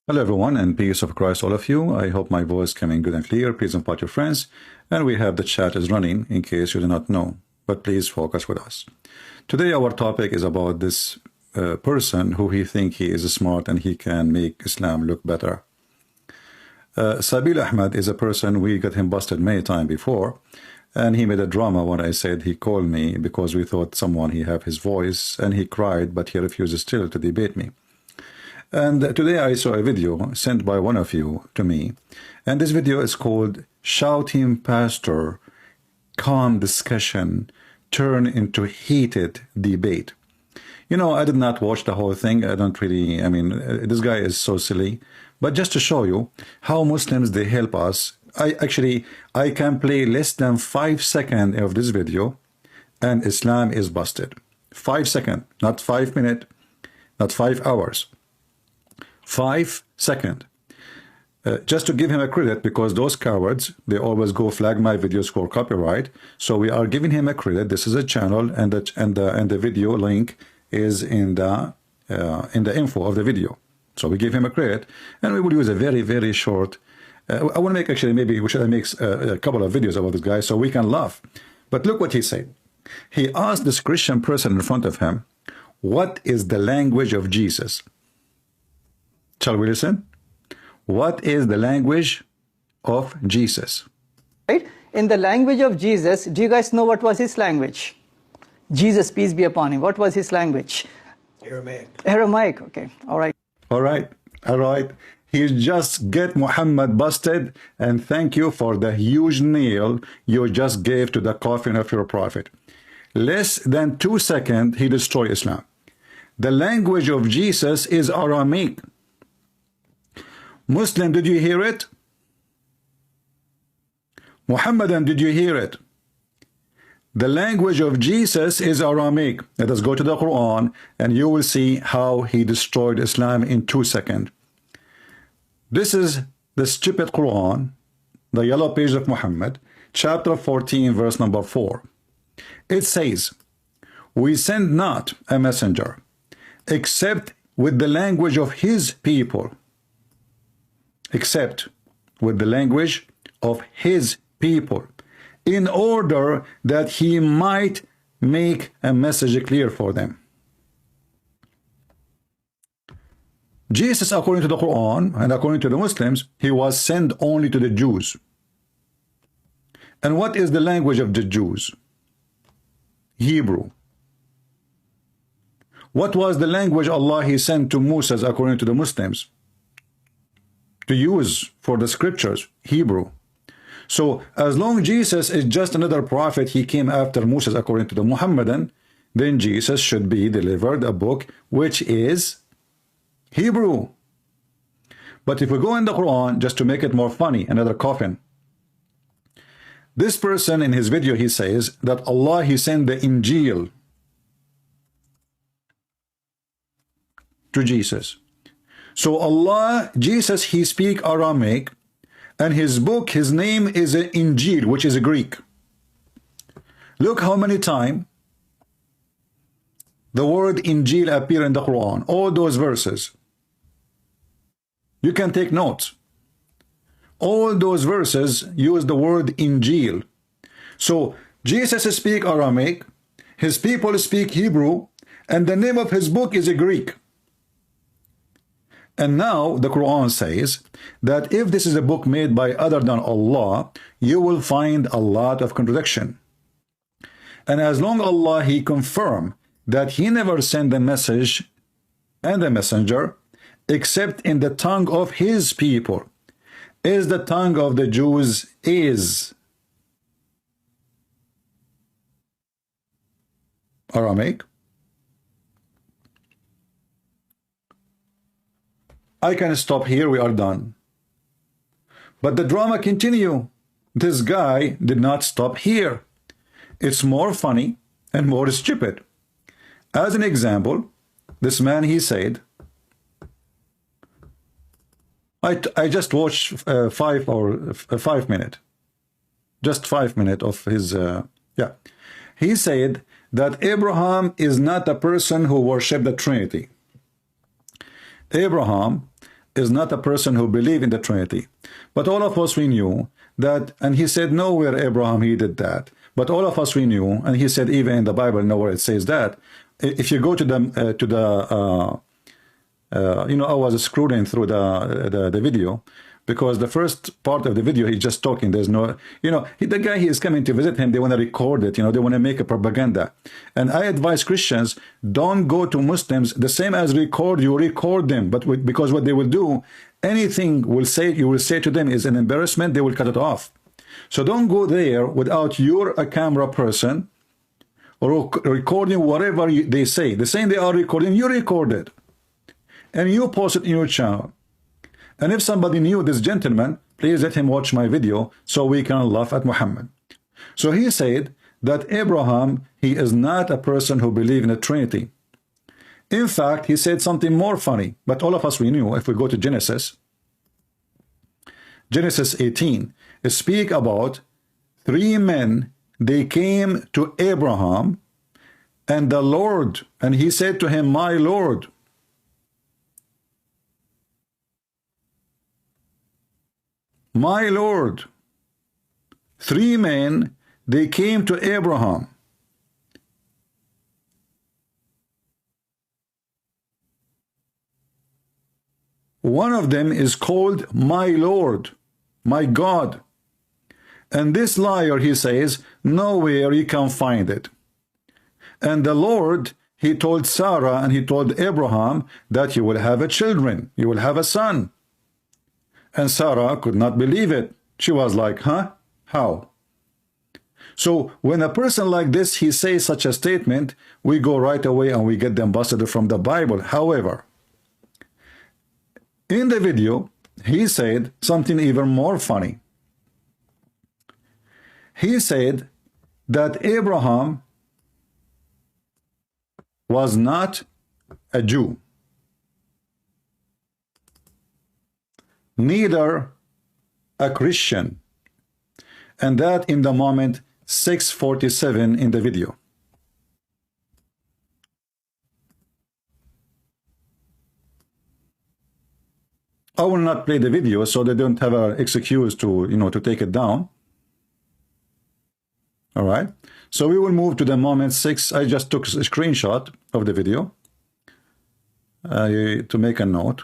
Hello everyone, and peace of Christ all of you. I hope my voice coming good and clear. Please invite your friends, and we have the chat is running in case you do not know, but please focus with us. Today our topic is about this person who he think he is smart and he can make Islam look better. Sabel Ahmad is a person, we got him busted many times before, and he made a drama when I said he called me because we thought someone he have his voice, and he cried, but he refuses still to debate me. And today I saw a video sent by one of you to me, and this video is called "Shouting Pastor, Calm Discussion Turn into Heated Debate." You know, I did not watch the whole thing. I don't really, this guy is so silly. But just to show you how Muslims, they help us, I can play less than 5 seconds of this video, and Islam is busted. 5 seconds, not 5 minutes, not 5 hours. 5 seconds. Just to give him a credit, because those cowards, they always go flag my videos for copyright. So we are giving him a credit. This is a channel, and the video link is in the info of the video. So we give him a credit, and we will use a very, very short. I want to make, actually, maybe we should make a couple of videos about this guy so we can laugh. But look what he said. He asked this Christian person in front of him, "What is the language of Jesus?" Shall we listen? What is the language of Jesus? Right? In the language of Jesus, do you guys know what was his language? Jesus, peace be upon him. What was his language? Aramaic. Aramaic, okay. All right. All right. All right. He just get Muhammad busted, and thank you for the huge nail you just gave to the coffin of your prophet. Less than 2 seconds, he destroyed Islam. The language of Jesus is Aramaic. Muslim, did you hear it? Muhammadan, did you hear it? The language of Jesus is Aramaic. Let us go to the Quran, and you will see how he destroyed Islam in 2 seconds. This is the stupid Quran, the yellow page of Muhammad, chapter 14, verse number 4. It says, "We send not a messenger except with the language of his people." Except with the language of his people, in order that he might make a message clear for them. Jesus, according to the Quran and according to the Muslims, he was sent only to the Jews. And what is the language of the Jews? Hebrew. What was the language Allah he sent to Moses according to the Muslims to use for the scriptures? Hebrew. So as long Jesus is just another prophet, he came after Moses according to the Muhammadan, then Jesus should be delivered a book which is Hebrew. But if we go in the Quran, just to make it more funny, another coffin, this person in his video, he says that Allah he sent the Injil to Jesus. So Allah, Jesus, he speak Aramaic, and his book, his name is Injil, which is a Greek. Look how many times the word Injil appear in the Quran, all those verses. You can take notes. All those verses use the word Injil. So Jesus speak Aramaic, his people speak Hebrew, and the name of his book is a Greek. And now the Quran says that if this is a book made by other than Allah, you will find a lot of contradiction. And as long Allah he confirm that he never sent the message and the messenger except in the tongue of his people, is the tongue of the Jews is Aramaic. I can stop here, we are done. But the drama continue. This guy did not stop here. It's more funny and more stupid. As an example, this man, he said, I just watched 5 minutes. Just 5 minutes of his, yeah. He said that Abraham is not a person who worshiped the Trinity. Abraham is not a person who believe in the Trinity. But all of us, we knew that, and he said nowhere Abraham he did that. But all of us, we knew, and he said even in the Bible nowhere it says that. If you go to the you know, I was scrolling through the video, because the first part of the video he's just talking. There's no, you know, the guy, he is coming to visit him, they want to record it, you know, they want to make a propaganda. And I advise Christians, don't go to Muslims the same as record, you record them, but because what they will do, anything will say, you will say to them is an embarrassment, they will cut it off. So don't go there without you're a camera person or recording whatever they say. The same they are recording, you record it and you post it in your channel. And if somebody knew this gentleman, please let him watch my video so we can laugh at Muhammad. So he said that Abraham, he is not a person who believes in the Trinity. In fact, he said something more funny, but all of us, we knew. If we go to Genesis 18, speak about 3 men, they came to Abraham and the Lord, and he said to him, my Lord. My Lord. 3 men, they came to Abraham. One of them is called my Lord, my God. And this liar, he says, nowhere you can find it. And the Lord, he told Sarah and he told Abraham that you will have a children, you will have a son. And Sarah could not believe it. She was like, huh? How? So when a person like this, he says such a statement, we go right away and we get them busted from the Bible. However, in the video, he said something even more funny. He said that Abraham was not a Jew. Neither a Christian, and that in the moment 6:47 in the video. I will not play the video so they don't have an excuse to, you know, to take it down. All right, so we will move to the moment 6. I just took a screenshot of the video to make a note.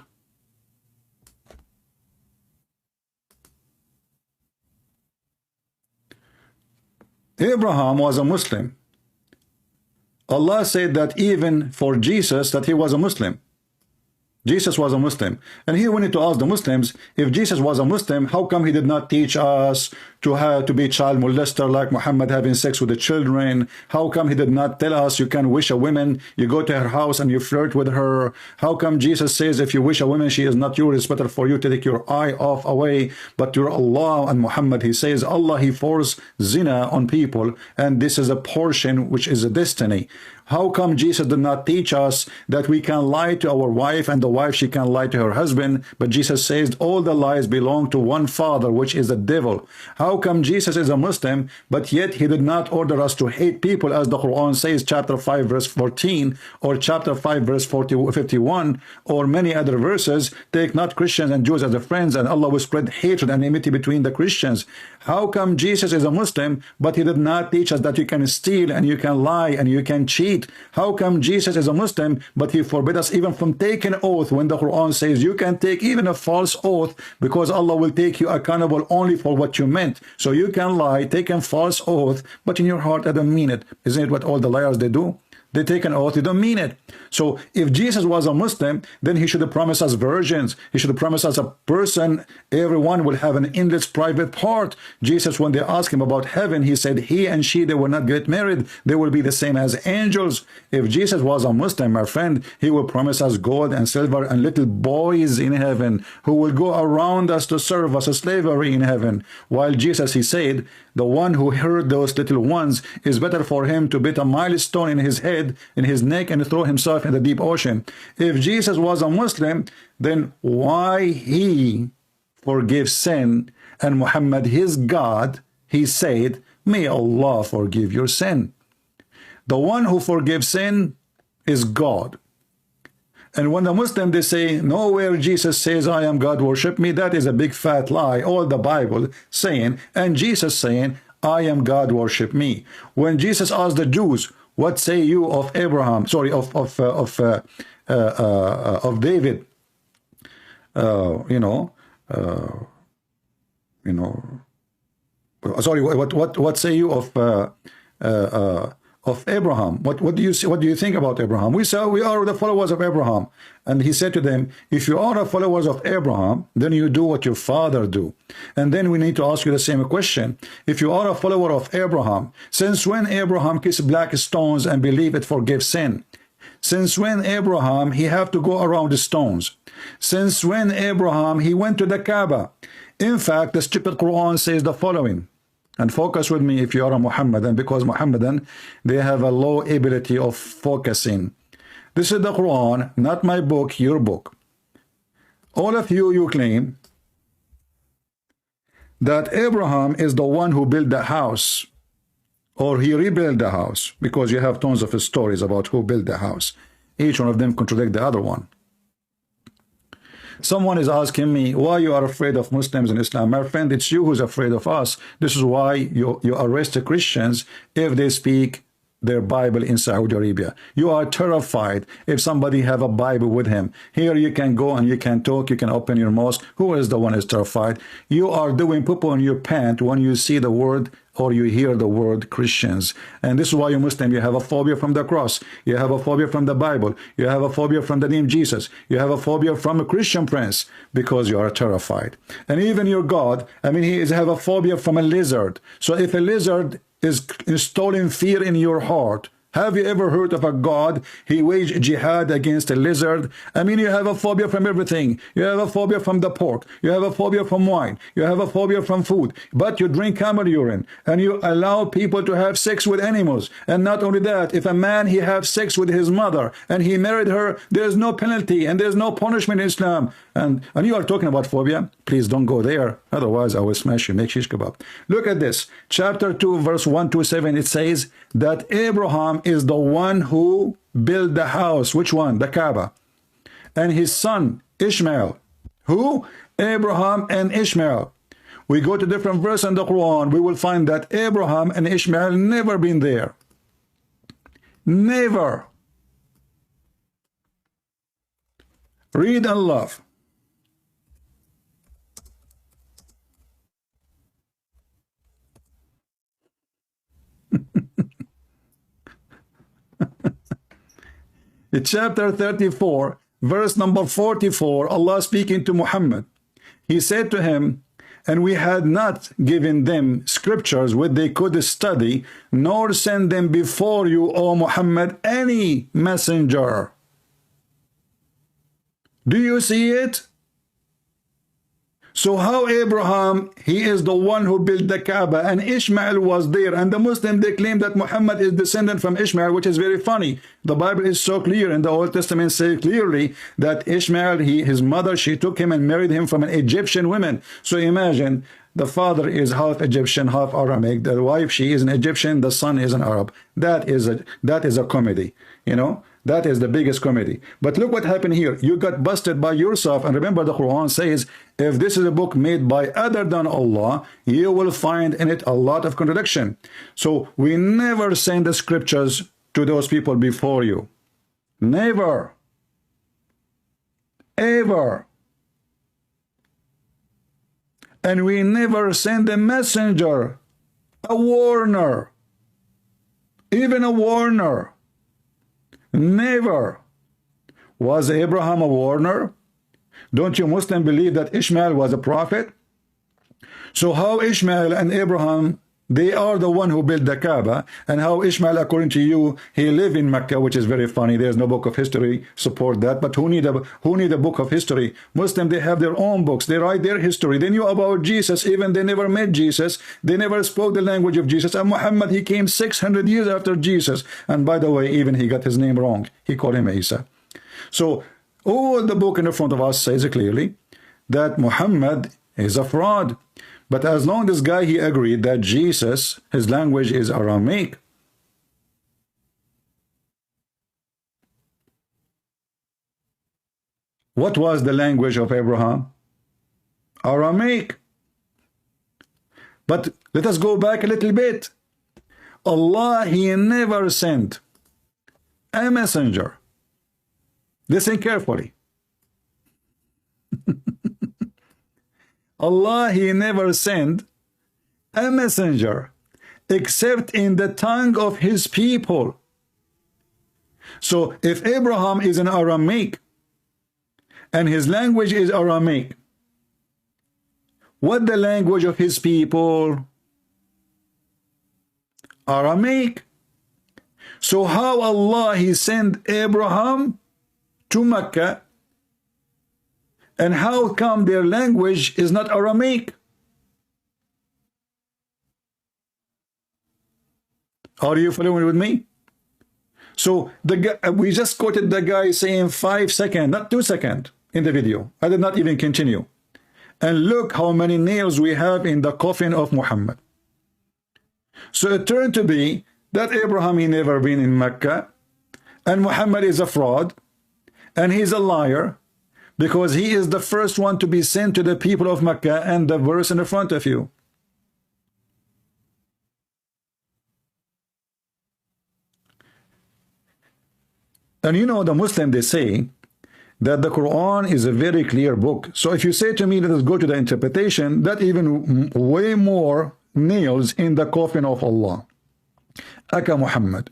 Abraham was a Muslim. Allah said that even for Jesus that he was a Muslim. Jesus was a Muslim. And here we need to ask the Muslims, if Jesus was a Muslim, how come he did not teach us to be child molester like Muhammad having sex with the children? How come he did not tell us you can wish a woman, you go to her house and you flirt with her? How come Jesus says if you wish a woman, she is not yours, it's better for you to take your eye off away? But your Allah and Muhammad, he says Allah, he forced zina on people, and this is a portion which is a destiny. How come Jesus did not teach us that we can lie to our wife and the wife, she can lie to her husband? But Jesus says all the lies belong to one father, which is the devil. How come Jesus is a Muslim, but yet he did not order us to hate people, as the Quran says, chapter 5 verse 14, or chapter 5 verse 51, or many other verses? Take not Christians and Jews as the friends, and Allah will spread hatred and enmity between the Christians. How come Jesus is a Muslim, but he did not teach us that you can steal and you can lie and you can cheat? How come Jesus is a Muslim, but he forbid us even from taking oath, when the Quran says you can take even a false oath, because Allah will take you accountable only for what you meant? So you can lie, take a false oath, but in your heart I don't mean it. Isn't it what all the liars they do? They take an oath, they don't mean it. So if Jesus was a Muslim, then he should have promised us virgins. He should have promised us a person, everyone will have an endless private part. Jesus, when they asked him about heaven, he said he and she, they will not get married. They will be the same as angels. If Jesus was a Muslim, my friend, he will promise us gold and silver and little boys in heaven who will go around us to serve us, a slavery in heaven. While Jesus, he said, the one who heard those little ones is better for him to beat a milestone in his head, in his neck, and throw himself in the deep ocean. If Jesus was a Muslim, then why he forgives sin? And Muhammad, his God, he said, may Allah forgive your sin. The one who forgives sin is God. And when the Muslim, they say, nowhere Jesus says, I am God, worship me, that is a big fat lie. All the Bible saying, and Jesus saying, I am God, worship me. When Jesus asked the Jews, what say you of Abraham, sorry, of David, sorry, what say you of Abraham? What do you think about Abraham? We say we are the followers of Abraham. And he said to them, if you are the followers of Abraham, then you do what your father do. And then we need to ask you the same question. If you are a follower of Abraham, since when Abraham kissed black stones and believe it forgives sin? Since when Abraham he have to go around the stones? Since when Abraham he went to the Kaaba? In fact, the stupid Quran says the following. And focus with me if you are a Muhammadan, because Muhammadan, they have a low ability of focusing. This is the Quran, not my book, your book. All of you, you claim that Abraham is the one who built the house, or he rebuilt the house, because you have tons of stories about who built the house. Each one of them contradict the other one. Someone is asking me why you are afraid of Muslims in Islam. My friend, it's you who's afraid of us. This is why you arrest the Christians if they speak their Bible in Saudi Arabia. You are terrified if somebody have a Bible with him. Here you can go and you can talk, you can open your mouth. Who is the one who is terrified? You are doing poo-poo in your pant when you see the word or you hear the word Christians. And this is why you Muslim, you have a phobia from the cross. You have a phobia from the Bible. You have a phobia from the name Jesus. You have a phobia from a Christian prince because you are terrified. And even your God, I mean, he have a phobia from a lizard. So if a lizard is installing fear in your heart, have you ever heard of a God? He waged jihad against a lizard. I mean, you have a phobia from everything. You have a phobia from the pork. You have a phobia from wine. You have a phobia from food. But you drink camel urine and you allow people to have sex with animals. And not only that, if a man, he have sex with his mother and he married her, there's no penalty and there's no punishment in Islam. And you are talking about phobia? Please don't go there. Otherwise, I will smash you. Make shish kebab. Look at this. Chapter 2, verse 1 to 7. It says that Abraham is the one who built the house. Which one? The Kaaba. And his son, Ishmael. Who? Abraham and Ishmael. We go to different verse in the Quran. We will find that Abraham and Ishmael never been there. Never. Read and love. Chapter 34, verse number 44, Allah speaking to Muhammad. He said to him, and we had not given them scriptures which they could study, nor send them before you, O Muhammad, any messenger. Do you see it? So how Abraham, he is the one who built the Kaaba, and Ishmael was there, and the Muslim, they claim that Muhammad is descendant from Ishmael, which is very funny. The Bible is so clear, and the Old Testament says clearly that Ishmael, his mother, she took him and married him from an Egyptian woman. So imagine, the father is half Egyptian, half Aramaic. The wife, she is an Egyptian, the son is an Arab. That is a comedy, you know. That is the biggest comedy. But look what happened here. You got busted by yourself. And remember, the Quran says, if this is a book made by other than Allah, you will find in it a lot of contradiction. So we never send the scriptures to those people before you. Never. Ever. And we never send a messenger, a warner, even a warner. Never. Was Abraham a warner? Don't you Muslims believe that Ishmael was a prophet? So how Ishmael and Abraham, they are the one who built the Kaaba, and how Ishmael, according to you, he lived in Mecca, which is very funny. There's no book of history support that. But who need a book of history? Muslims, they have their own books. They write their history. They knew about Jesus, even they never met Jesus. They never spoke the language of Jesus. And Muhammad, he came 600 years after Jesus. And by the way, even he got his name wrong. He called him Isa. So all the book in the front of us says clearly that Muhammad is a fraud. But as long as this guy, he agreed that Jesus, his language is Aramaic. What was the language of Abraham? Aramaic. But let us go back a little bit. Allah, He never sent a messenger. Listen carefully. Allah, He never sent a messenger except in the tongue of His people. So if Abraham is an Aramaic and his language is Aramaic, what the language of his people? Aramaic. So how Allah He sent Abraham to Mecca, and how come their language is not Aramaic? Are you following with me? So the guy, we just quoted the guy saying 5 seconds, not 2 seconds in the video. I did not even continue. And look how many nails we have in the coffin of Muhammad. So it turned to be that Abraham, he never been in Mecca, and Muhammad is a fraud, and he's a liar, because he is the first one to be sent to the people of Mecca, and the verse in the front of you. And you know, the Muslim, they say that the Quran is a very clear book. So if you say to me, let us go to the interpretation, that even way more nails in the coffin of Allah. Aka Muhammad.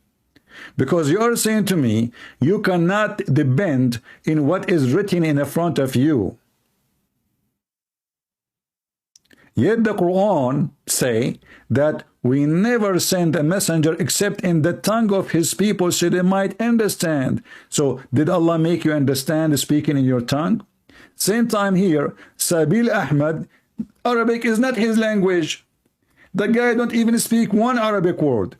Because you are saying to me, you cannot depend in what is written in the front of you. Yet the Quran say that we never send a messenger except in the tongue of his people so they might understand. So did Allah make you understand speaking in your tongue? Same time here, Sabel Ahmad, Arabic is not his language. The guy don't even speak one Arabic word.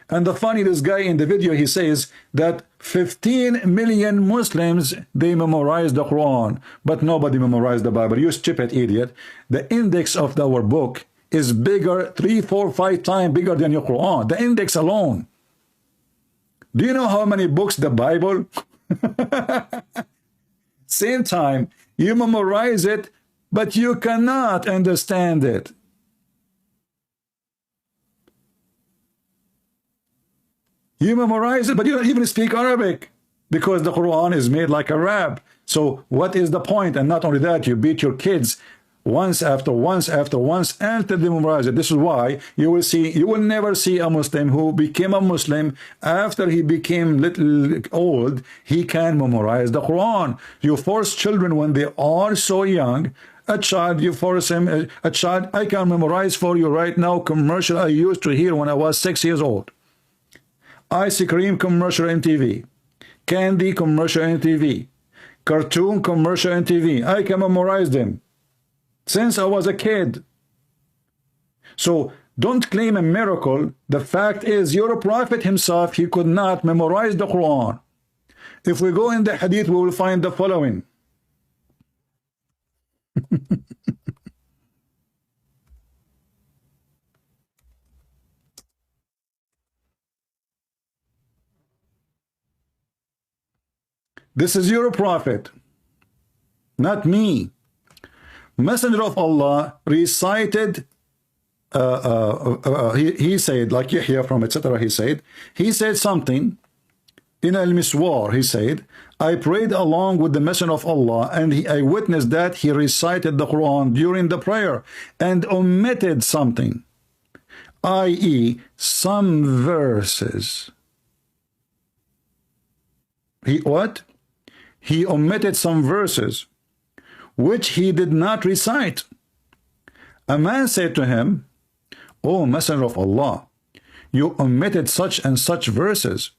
And the funny, this guy in the video, he says that 15 million Muslims, they memorize the Quran, but nobody memorized the Bible. You stupid idiot. The index of our book is bigger, 3, 4, 5 times bigger than your Quran. The index alone. Do you know how many books the Bible? Same time, you memorize it, but you cannot understand it. You memorize it, but you don't even speak Arabic, because the Quran is made like a rap. So what is the point? And not only that, you beat your kids once after once after once until they memorize it. This is why you will never see a Muslim who became a Muslim after he became little old, he can memorize the Quran. You force children when they are so young. A child, you force him, a child, I can memorize for you right now commercial I used to hear when I was 6 years old. Ice cream commercial on TV, candy commercial on TV, cartoon commercial on TV. I can memorize them since I was a kid. So don't claim a miracle. The fact is, your prophet himself, he could not memorize the Quran. If we go in the hadith, we will find the following. This is your prophet, not me. Messenger of Allah recited, he said, like Yahya from etc. He said something in Al-Miswar. He said, I prayed along with the Messenger of Allah, and I witnessed that he recited the Quran during the prayer and omitted something, i.e., some verses. What? He omitted some verses which he did not recite. A man said to him, O Messenger of Allah, you omitted such and such verses.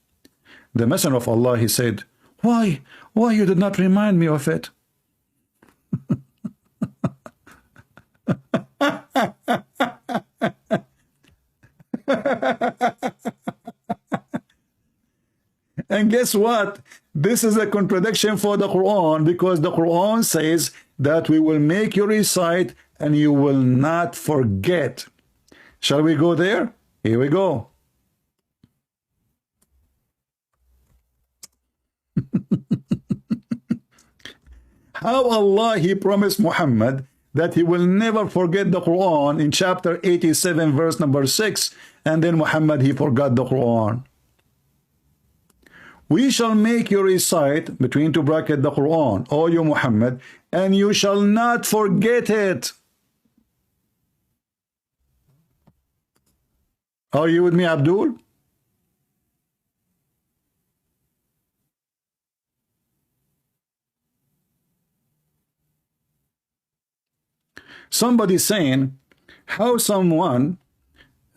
The Messenger of Allah, he said, why you did not remind me of it? And guess what? This is a contradiction for the Quran, because the Quran says that we will make you recite and you will not forget. Shall we go there? Here we go. How Allah, he promised Muhammad that he will never forget the Quran in chapter 87 verse number 6, and then Muhammad, he forgot the Quran. We shall make you recite, between two brackets, the Quran, O you Muhammad, and you shall not forget it. Are you with me, Abdul? Somebody saying how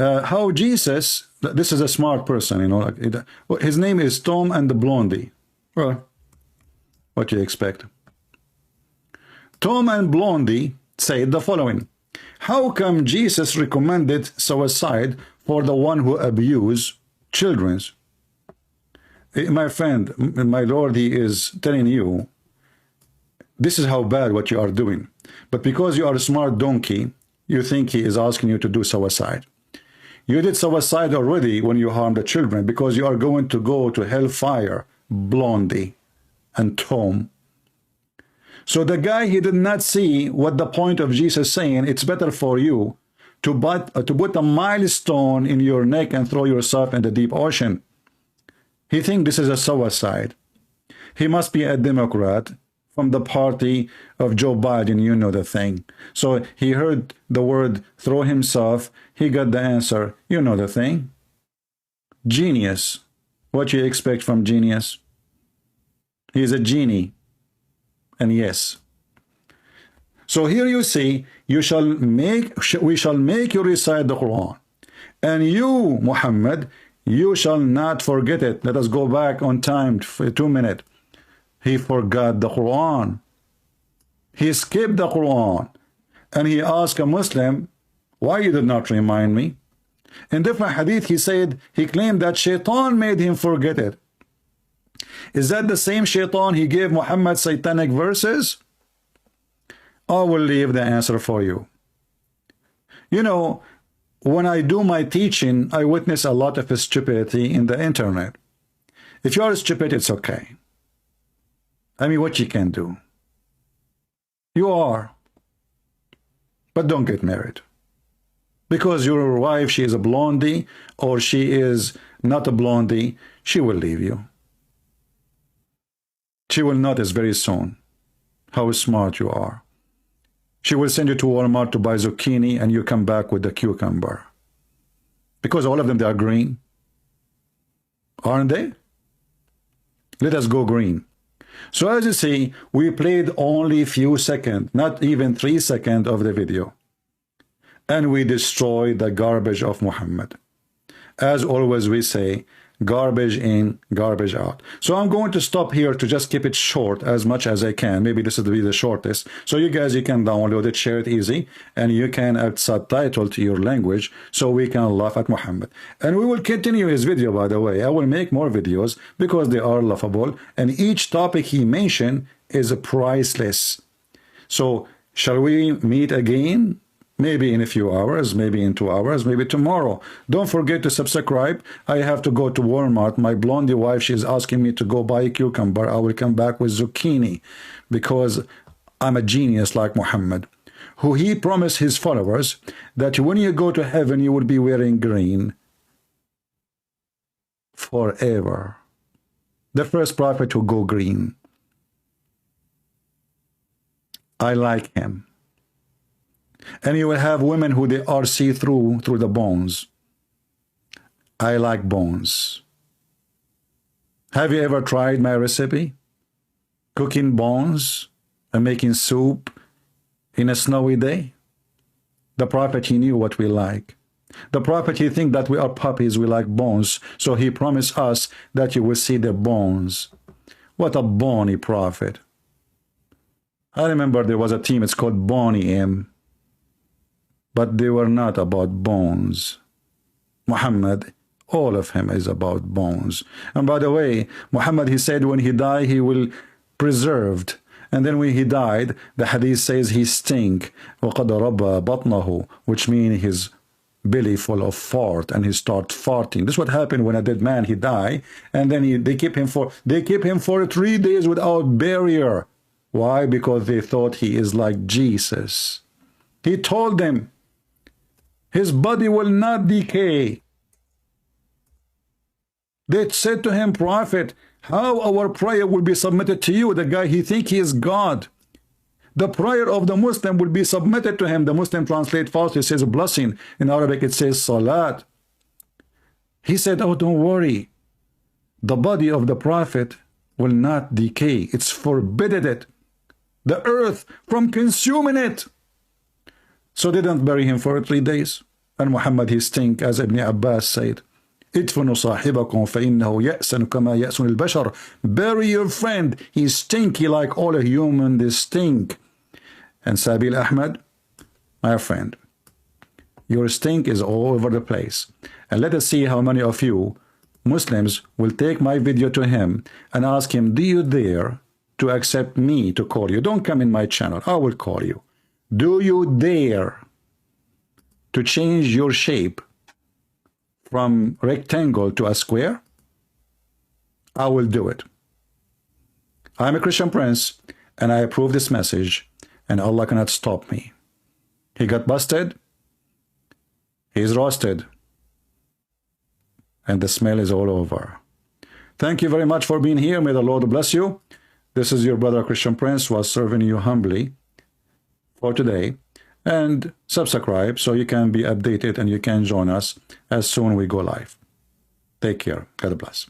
how Jesus, this is a smart person, you know, like his name is Tom and the Blondie. Well, what do you expect? Tom and Blondie said the following: how come Jesus recommended suicide for the one who abuse children? My friend, my Lord, he is telling you, this is how bad what you are doing. But because you are a smart donkey, you think he is asking you to do suicide. You did suicide already when you harmed the children, because you are going to go to hellfire, Blondie and Tom. So the guy, he did not see what the point of Jesus saying, it's better for you to put a milestone in your neck and throw yourself in the deep ocean. He thinks this is a suicide. He must be a Democrat from the party of Joe Biden, you know the thing. So he heard the word throw himself, he got the answer, you know the thing. Genius. What you expect from genius? He is a genie. And yes. So here you see, we shall make you recite the Quran. And you, Muhammad, you shall not forget it. Let us go back on time for 2 minutes. He forgot the Quran. He skipped the Quran. And he asked a Muslim, why you did not remind me? In different hadith, he said, he claimed that Shaitan made him forget it. Is that the same Shaitan he gave Muhammad satanic verses? I will leave the answer for you. You know, when I do my teaching, I witness a lot of stupidity in the internet. If you are stupid, it's okay. I mean, what you can do? You are. But don't get married. Because your wife, she is a blondie, or she is not a blondie, she will leave you. She will notice very soon how smart you are. She will send you to Walmart to buy zucchini, and you come back with the cucumber. Because all of them, they are green. Aren't they? Let us go green. So as you see, we played only few seconds, not even 3 seconds of the video. And we destroyed the garbage of Muhammad. As always we say, garbage in, garbage out. So I'm going to stop here to just keep it short as much as I can. Maybe this will be the shortest. So you guys, you can download it, share it easy, and you can add subtitle to your language so we can laugh at Muhammad. And we will continue his video, by the way. I will make more videos because they are laughable, and each topic he mentioned is priceless. So shall we meet again? Maybe in a few hours, maybe in 2 hours, maybe tomorrow. Don't forget to subscribe. I have to go to Walmart. My blondie wife, she's asking me to go buy a cucumber. I will come back with zucchini because I'm a genius like Muhammad, who he promised his followers that when you go to heaven, you will be wearing green forever. The first prophet to go green. I like him. And you will have women who they are see-through through the bones. I like bones. Have you ever tried my recipe? Cooking bones and making soup in a snowy day? The prophet, he knew what we like. The prophet, he think that we are puppies, we like bones. So he promised us that you will see the bones. What a bony prophet. I remember there was a team, it's called Bonnie M. But they were not about bones. Muhammad, all of him is about bones. And by the way, Muhammad, he said when he died, he will preserved. And then when he died, the hadith says he stink. وَقَدْ رَبَّ بَطْنَهُ, which means his belly full of fart, and he start farting. This is what happened when a dead man, he died, and then they keep him for 3 days without barrier. Why? Because they thought he is like Jesus. He told them his body will not decay. They said to him, Prophet, how our prayer will be submitted to you? The guy, he think he is God. The prayer of the Muslim will be submitted to him. The Muslim translate falsely, says blessing. In Arabic it says salat. He said, oh, don't worry. The body of the Prophet will not decay. It's forbidden it. The earth from consuming it. So they didn't bury him for 3 days. And Muhammad, he stink, as Ibn Abbas said. ادفنوا صاحبكم فإنه يأسن كما يأسن البشر. Bury your friend. He's stinky like all a human. They stink. And Sabel Ahmad, my friend, your stink is all over the place. And let us see how many of you Muslims will take my video to him and ask him, do you dare to accept me to call you? Don't come in my channel. I will call you. Do you dare to change your shape from rectangle to a square? I will do it. I'm a Christian prince, and I approve this message, and Allah cannot stop me. He got busted, he's roasted, and the smell is all over. Thank you very much for being here. May the Lord bless you. This is your brother Christian Prince, who was serving you humbly for today. And subscribe so you can be updated and you can join us as soon as we go live. Take care. God bless.